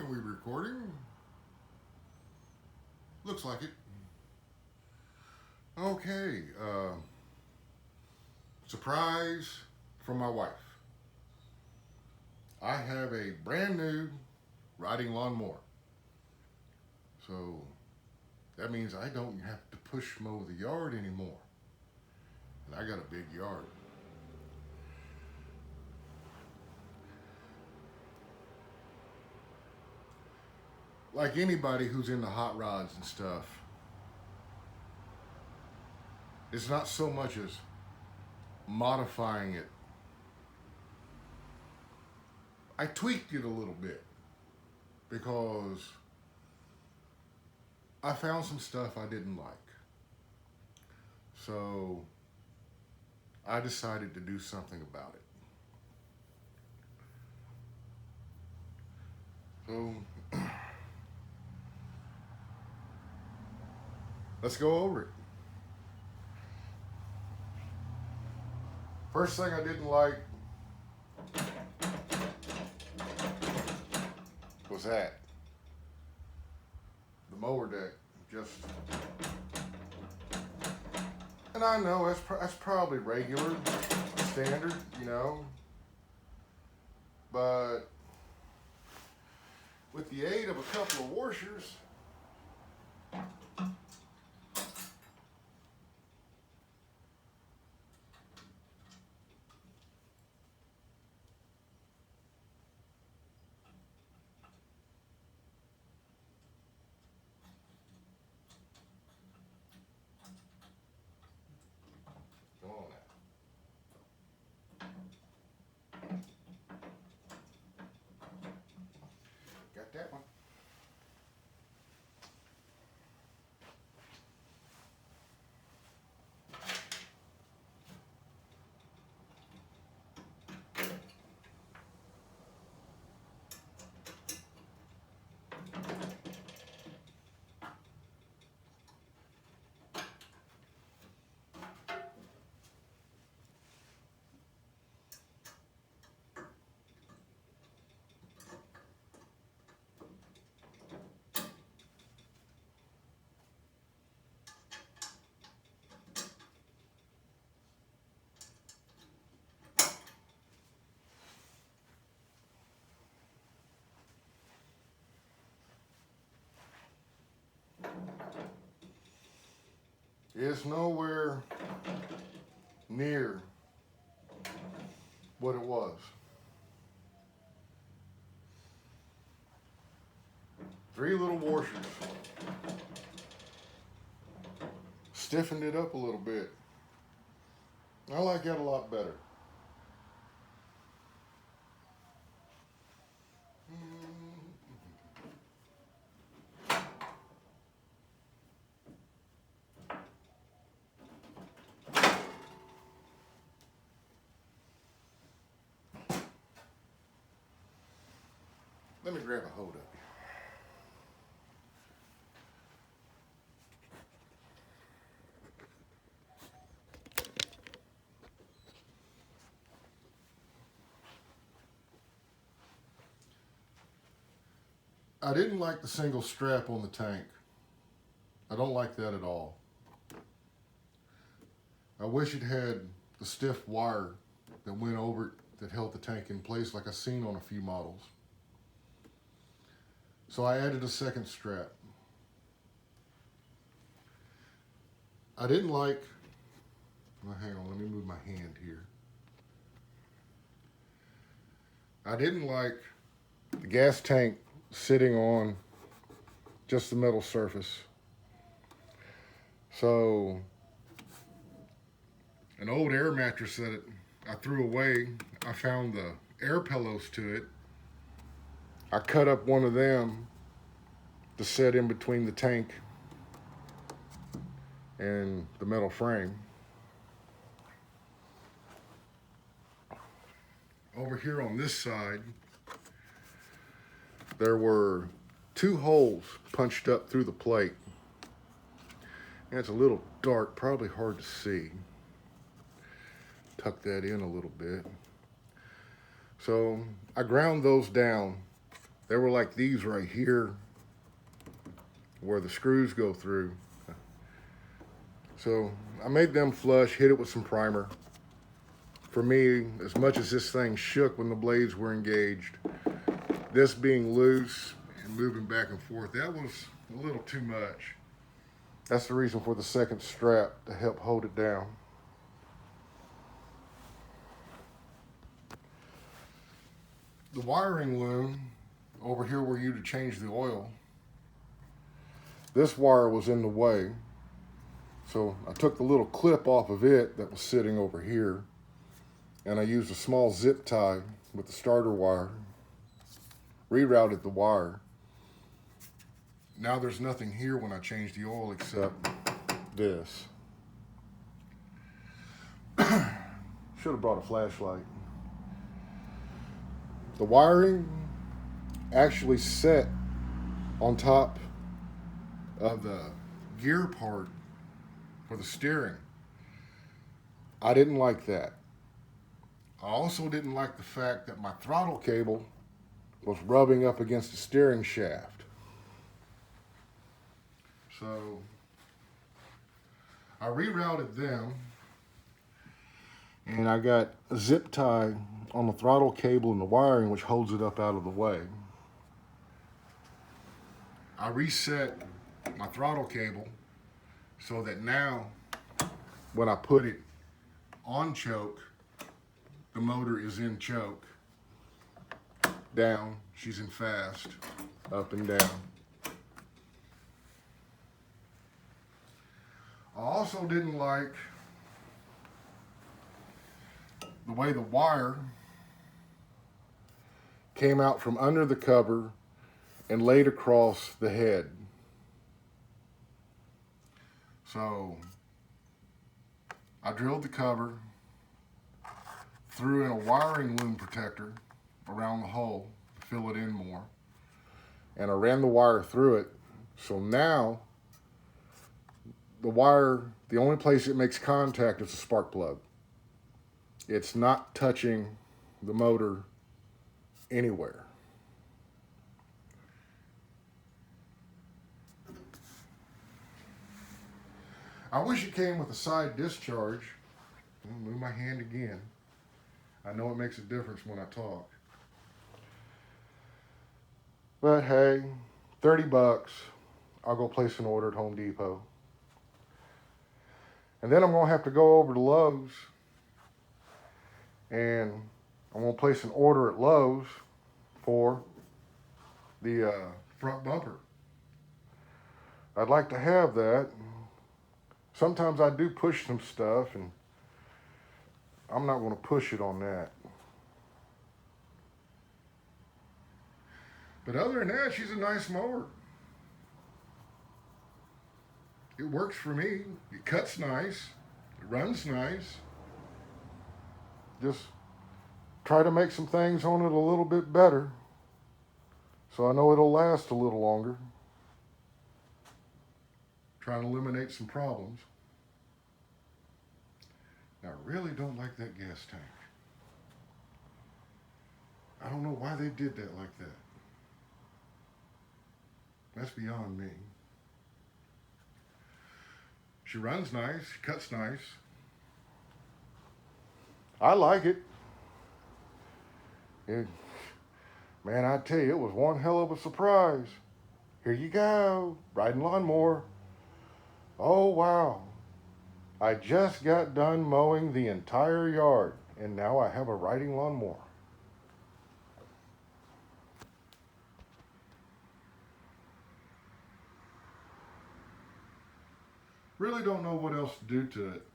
we recording? Looks like it. Okay, surprise from my wife. I have a brand new riding lawnmower. So that means I don't have to push mow the yard anymore. And I got a big yard. Like anybody who's into hot rods and stuff, it's not so much as modifying it. I tweaked it a little bit because I found some stuff I didn't like. So I decided to do something about it. So let's go over it. First thing I didn't like was that. The mower deck just, and I know that's probably regular, standard, you know, but with the aid of a couple of washers, come on now, got that one. It's nowhere near what it was. 3 little washers. Stiffened it up a little bit. I like that a lot better. Let me grab a hold of you. I didn't like the single strap on the tank. I don't like that at all. I wish it had the stiff wire that went over it that held the tank in place like I've seen on a few models. So I added a second strap. I didn't like, well, hang on, let me move my hand here. I didn't like the gas tank sitting on just the metal surface. So an old air mattress that I threw away, I found the air pillows to it. I cut up one of them to set in between the tank and the metal frame. Over here on this side, there were 2 holes punched up through the plate. And it's a little dark, probably hard to see. Tuck that in a little bit. So I ground those down They were like these right here where the screws go through. So I made them flush, hit it with some primer. For me, as much as this thing shook when the blades were engaged, this being loose and moving back and forth, that was a little too much. That's the reason for the second strap to help hold it down. The wiring loom over here where you to change the oil, this wire was in the way. So I took the little clip off of it that was sitting over here, and I used a small zip tie with the starter wire, rerouted the wire. Now there's nothing here when I change the oil except this. Should have brought a flashlight. The wiring actually set on top of the gear part for the steering. I didn't like that. I also didn't like the fact that my throttle cable was rubbing up against the steering shaft. So I rerouted them, and I got a zip tie on the throttle cable and the wiring, which holds it up out of the way. I reset my throttle cable so that now when I put it on choke, the motor is in choke. Down, she's in fast, up and down. I also didn't like the way the wire came out from under the cover and laid across the head. So I drilled the cover, threw in a wiring loom protector around the hole to fill it in more, and I ran the wire through it. So now the wire, the only place it makes contact is the spark plug. It's not touching the motor anywhere. I wish it came with a side discharge. I'll move my hand again. I know it makes a difference when I talk. But hey, 30 bucks. I'll go place an order at Home Depot. And then I'm going to have to go over to Lowe's, and I'm going to place an order at Lowe's for the front bumper. I'd like to have that. Sometimes I do push some stuff, and I'm not going to push it on that. But other than that, she's a nice mower. It works for me. It cuts nice. It runs nice. Just try to make some things on it a little bit better, so I know it'll last a little longer. Trying to eliminate some problems. Now, I really don't like that gas tank. I don't know why they did that like that. That's beyond me. She runs nice, cuts nice. I like it. Man, I tell you, it was one hell of a surprise. Here you go, riding lawnmower. Oh, wow. I just got done mowing the entire yard, and now I have a riding lawnmower. Really don't know what else to do to it.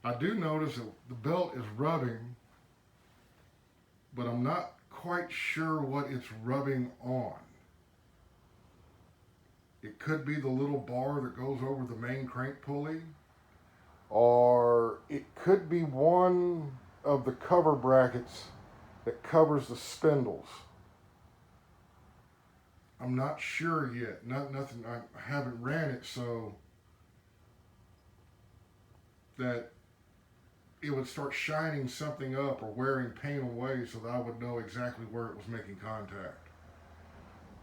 I do notice that the belt is rubbing, but I'm not quite sure what it's rubbing on. It could be the little bar that goes over the main crank pulley, or it could be one of the cover brackets that covers the spindles. I'm not sure yet. Nothing. I haven't ran it, so that it would start shining something up or wearing paint away so that I would know exactly where it was making contact.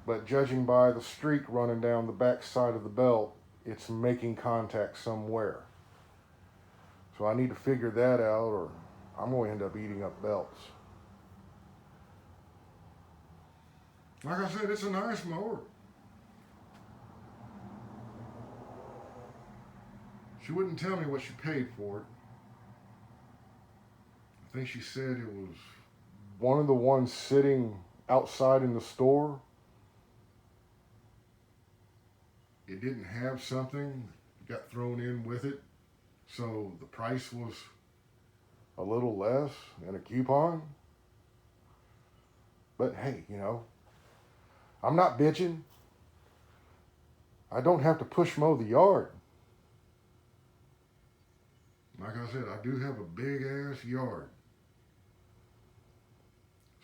But judging by the streak running down the back side of the belt, it's making contact somewhere. So I need to figure that out, or I'm going to end up eating up belts. Like I said, it's a nice mower. She wouldn't tell me what she paid for it. I think she said it was one of the ones sitting outside in the store. It didn't have something, got thrown in with it. So the price was a little less and a coupon. But hey, you know, I'm not bitching. I don't have to push mow the yard. Like I said, I do have a big ass yard.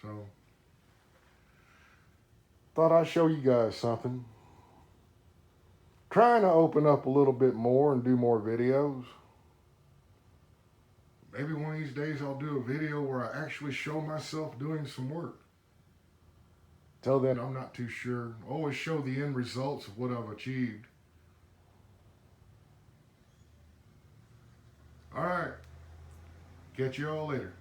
So, thought I'd show you guys something. Trying to open up a little bit more and do more videos. Maybe one of these days I'll do a video where I actually show myself doing some work. Till then, I'm not too sure. Always show the end results of what I've achieved. All right. Catch you all later.